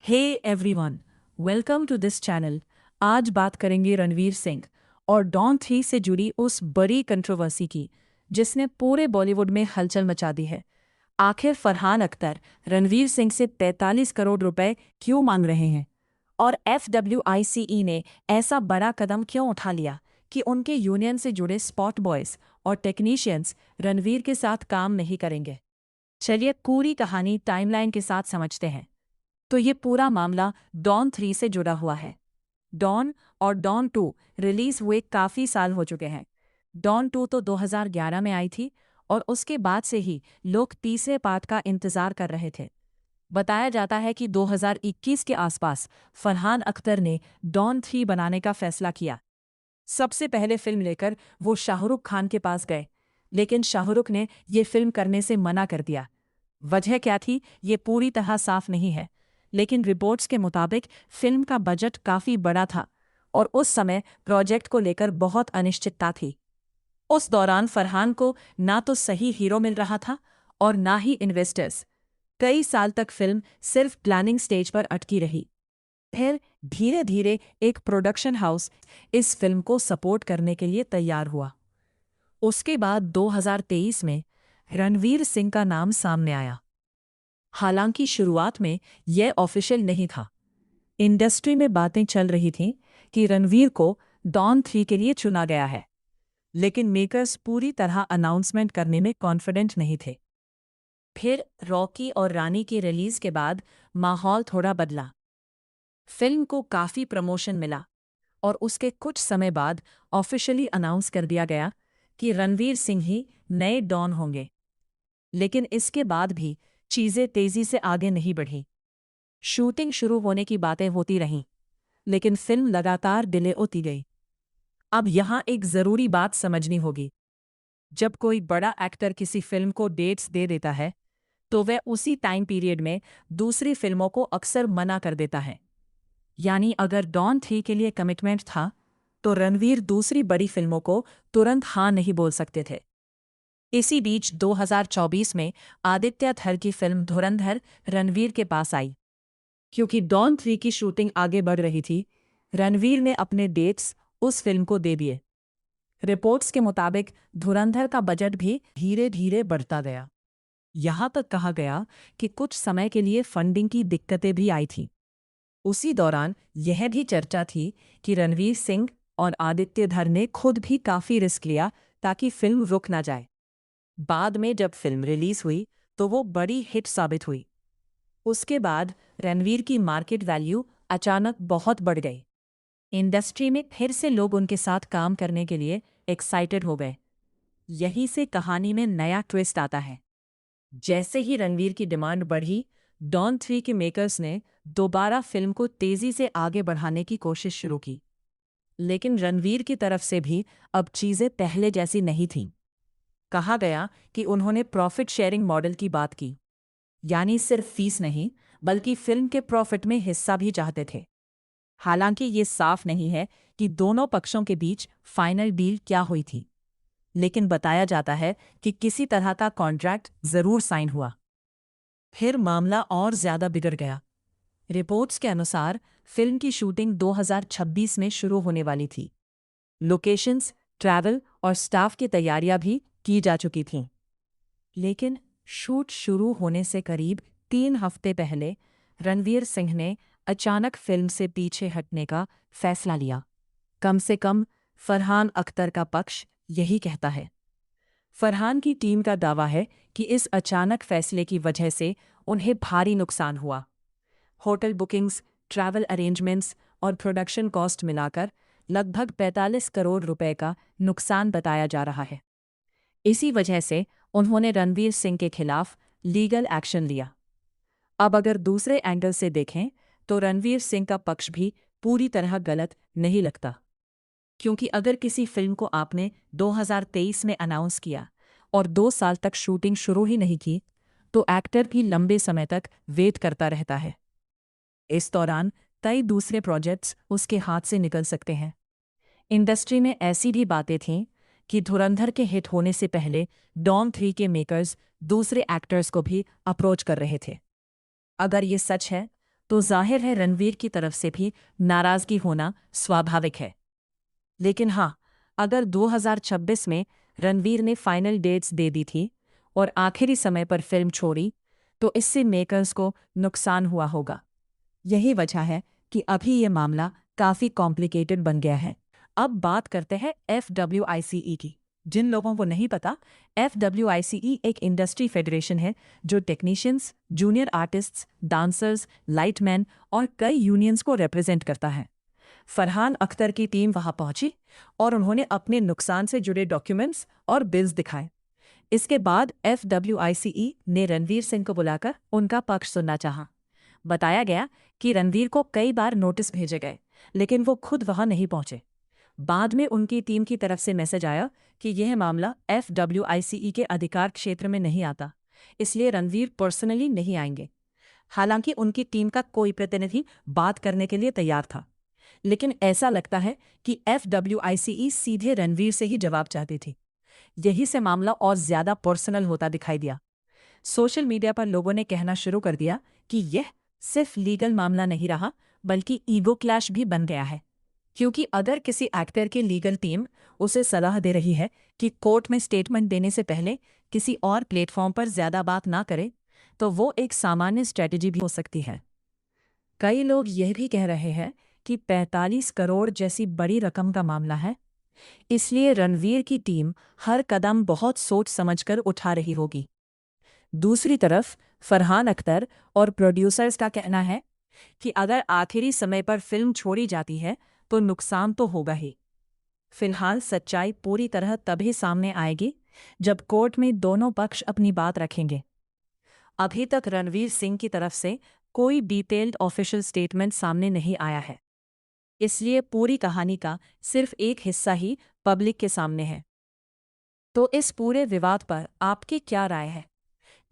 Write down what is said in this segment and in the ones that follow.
Hey everyone, welcome to this channel. आज बात करेंगे रणवीर सिंह और डॉन 3 से जुड़ी उस बड़ी कंट्रोवर्सी की जिसने पूरे बॉलीवुड में हलचल मचा दी है। आखिर फरहान अख्तर रणवीर सिंह से 45 करोड़ रुपए क्यों मांग रहे हैं और FWICE ने ऐसा बड़ा कदम क्यों उठा लिया कि उनके यूनियन से जुड़े स्पॉट बॉयज और टेक्नीशियंस रणवीर के साथ काम नहीं करेंगे। चलिए पूरी कहानी टाइमलाइन के साथ समझते हैं। तो ये पूरा मामला डॉन 3 से जुड़ा हुआ है। डॉन और डॉन 2 रिलीज हुए काफ़ी साल हो चुके हैं। डॉन 2 तो 2011 में आई थी और उसके बाद से ही लोग तीसरे पार्ट का इंतज़ार कर रहे थे। बताया जाता है कि 2021 के आसपास फरहान अख्तर ने डॉन 3 बनाने का फैसला किया। सबसे पहले फिल्म लेकर वो शाहरुख खान के पास गए, लेकिन शाहरुख ने ये फिल्म करने से मना कर दिया। वजह क्या थी ये पूरी तरह साफ नहीं है, लेकिन रिपोर्ट्स के मुताबिक फिल्म का बजट काफ़ी बड़ा था और उस समय प्रोजेक्ट को लेकर बहुत अनिश्चितता थी। उस दौरान फरहान को ना तो सही हीरो मिल रहा था और ना ही इन्वेस्टर्स। कई साल तक फिल्म सिर्फ प्लानिंग स्टेज पर अटकी रही। फिर धीरे धीरे एक प्रोडक्शन हाउस इस फिल्म को सपोर्ट करने के लिए तैयार हुआ। उसके बाद 2023 में रणवीर सिंह का नाम सामने आया। हालांकि शुरुआत में यह ऑफिशियल नहीं था। इंडस्ट्री में बातें चल रही थीं कि रणवीर को डॉन 3 के लिए चुना गया है, लेकिन मेकर्स पूरी तरह अनाउंसमेंट करने में कॉन्फिडेंट नहीं थे। फिर रॉकी और रानी की रिलीज के बाद माहौल थोड़ा बदला। फिल्म को काफ़ी प्रमोशन मिला और उसके कुछ समय बाद ऑफिशियली अनाउंस कर दिया गया कि रणवीर सिंह ही नए डॉन होंगे। लेकिन इसके बाद भी चीज़ें तेज़ी से आगे नहीं बढ़ी। शूटिंग शुरू होने की बातें होती रहीं, लेकिन फिल्म लगातार डिले होती गई। अब यहाँ एक ज़रूरी बात समझनी होगी। जब कोई बड़ा एक्टर किसी फिल्म को डेट्स दे देता है, तो वह उसी टाइम पीरियड में दूसरी फिल्मों को अक्सर मना कर देता है। यानी अगर डॉन 3 के लिए कमिटमेंट था, तो रणवीर दूसरी बड़ी फिल्मों को तुरंत हाँ नहीं बोल सकते थे। इसी बीच 2024 में आदित्य धर की फिल्म धुरंधर रणवीर के पास आई। क्योंकि डॉन 3 की शूटिंग आगे बढ़ रही थी, रणवीर ने अपने डेट्स उस फिल्म को दे दिए। रिपोर्ट्स के मुताबिक धुरंधर का बजट भी धीरे धीरे बढ़ता गया। यहाँ तक कहा गया कि कुछ समय के लिए फंडिंग की दिक्कतें भी आई थीं। उसी दौरान यह भी चर्चा थी कि रणवीर सिंह और आदित्य धर ने खुद भी काफ़ी रिस्क लिया ताकि फिल्म रुक ना जाए। बाद में जब फिल्म रिलीज हुई तो वो बड़ी हिट साबित हुई। उसके बाद रणवीर की मार्केट वैल्यू अचानक बहुत बढ़ गई। इंडस्ट्री में फिर से लोग उनके साथ काम करने के लिए एक्साइटेड हो गए। यहीं से कहानी में नया ट्विस्ट आता है। जैसे ही रणवीर की डिमांड बढ़ी, डॉन 3 के मेकर्स ने दोबारा फिल्म को तेजी से आगे बढ़ाने की कोशिश शुरू की। लेकिन रणवीर की तरफ से भी अब चीज़ें पहले जैसी नहीं थीं। कहा गया कि उन्होंने प्रॉफिट शेयरिंग मॉडल की बात की, यानी सिर्फ फीस नहीं बल्कि फिल्म के प्रॉफिट में हिस्सा भी चाहते थे। हालांकि ये साफ नहीं है कि दोनों पक्षों के बीच फाइनल डील क्या हुई थी, लेकिन बताया जाता है कि किसी तरह का कॉन्ट्रैक्ट जरूर साइन हुआ। फिर मामला और ज्यादा बिगड़ गया। रिपोर्ट्स के अनुसार फिल्म की शूटिंग 2026 में शुरू होने वाली थी। लोकेशंस, ट्रैवल और स्टाफ की तैयारियां भी की जा चुकी थीं। लेकिन शूट शुरू होने से करीब 3 हफ्ते पहले रणवीर सिंह ने अचानक फिल्म से पीछे हटने का फैसला लिया। कम से कम फरहान अख्तर का पक्ष यही कहता है। फरहान की टीम का दावा है कि इस अचानक फैसले की वजह से उन्हें भारी नुकसान हुआ। होटल बुकिंग्स, ट्रैवल अरेंजमेंट्स और प्रोडक्शन कॉस्ट मिलाकर लगभग 45 करोड़ रुपए का नुकसान बताया जा रहा है। इसी वजह से उन्होंने रणवीर सिंह के खिलाफ लीगल एक्शन लिया। अब अगर दूसरे एंगल से देखें तो रणवीर सिंह का पक्ष भी पूरी तरह गलत नहीं लगता, क्योंकि अगर किसी फिल्म को आपने 2023 में अनाउंस किया और 2 साल तक शूटिंग शुरू ही नहीं की, तो एक्टर भी लंबे समय तक वेट करता रहता है। इस दौरान कई दूसरे प्रोजेक्ट्स उसके हाथ से निकल सकते हैं। इंडस्ट्री में ऐसी भी बातें थीं कि धुरंधर के हिट होने से पहले डॉन 3 के मेकर्स दूसरे एक्टर्स को भी अप्रोच कर रहे थे। अगर ये सच है तो जाहिर है रणवीर की तरफ से भी नाराजगी होना स्वाभाविक है। लेकिन हाँ, अगर 2026 में रणवीर ने फाइनल डेट्स दे दी थी और आखिरी समय पर फिल्म छोड़ी, तो इससे मेकर्स को नुकसान हुआ होगा। यही वजह है कि अभी ये मामला काफ़ी कॉम्प्लिकेटेड बन गया है। अब बात करते हैं FWICE की। जिन लोगों को नहीं पता, FWICE एक इंडस्ट्री फेडरेशन है जो technicians, junior artists, dancers, lightman और कई यूनियंस को रिप्रेजेंट करता है। फरहान अख्तर की टीम वहां पहुंची और उन्होंने अपने नुकसान से जुड़े डॉक्यूमेंट्स और बिल्स दिखाए। इसके बाद FWICE ने रणवीर सिंह को बुलाकर उनका पक्ष सुनना चाहा। बताया गया कि रणवीर को कई बार नोटिस भेजे गए, लेकिन वो खुद वहां नहीं पहुंचे। बाद में उनकी टीम की तरफ से मैसेज आया कि यह मामला FWICE के अधिकार क्षेत्र में नहीं आता, इसलिए रणवीर पर्सनली नहीं आएंगे। हालांकि उनकी टीम का कोई प्रतिनिधि बात करने के लिए तैयार था, लेकिन ऐसा लगता है कि FWICE सीधे रणवीर से ही जवाब चाहती थी। यही से मामला और ज्यादा पर्सनल होता दिखाई दिया। सोशल मीडिया पर लोगों ने कहना शुरू कर दिया कि यह सिर्फ लीगल मामला नहीं रहा, बल्कि ईगो क्लैश भी बन गया है। क्योंकि अगर किसी एक्टर की लीगल टीम उसे सलाह दे रही है कि कोर्ट में स्टेटमेंट देने से पहले किसी और प्लेटफॉर्म पर ज्यादा बात ना करे, तो वो एक सामान्य स्ट्रेटजी भी हो सकती है। कई लोग यह भी कह रहे हैं कि 45 करोड़ जैसी बड़ी रकम का मामला है, इसलिए रणवीर की टीम हर कदम बहुत सोच समझकर उठा रही होगी। दूसरी तरफ फरहान अख्तर और प्रोड्यूसर्स का कहना है कि अगर आखिरी समय पर फिल्म छोड़ी जाती है तो नुकसान तो होगा ही। फिलहाल सच्चाई पूरी तरह तभी सामने आएगी जब कोर्ट में दोनों पक्ष अपनी बात रखेंगे। अभी तक रणवीर सिंह की तरफ से कोई डिटेल्ड ऑफिशियल स्टेटमेंट सामने नहीं आया है, इसलिए पूरी कहानी का सिर्फ एक हिस्सा ही पब्लिक के सामने है। तो इस पूरे विवाद पर आपकी क्या राय है?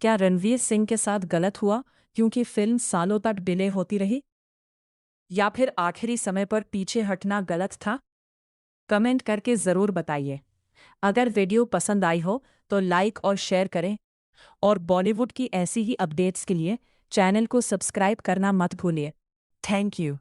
क्या रणवीर सिंह के साथ गलत हुआ क्योंकि फिल्म सालों तक डिले होती रही, या फिर आखिरी समय पर पीछे हटना गलत था? कमेंट करके ज़रूर बताइए। अगर वीडियो पसंद आई हो तो लाइक और शेयर करें, और बॉलीवुड की ऐसी ही अपडेट्स के लिए चैनल को सब्सक्राइब करना मत भूलिए। Thank you.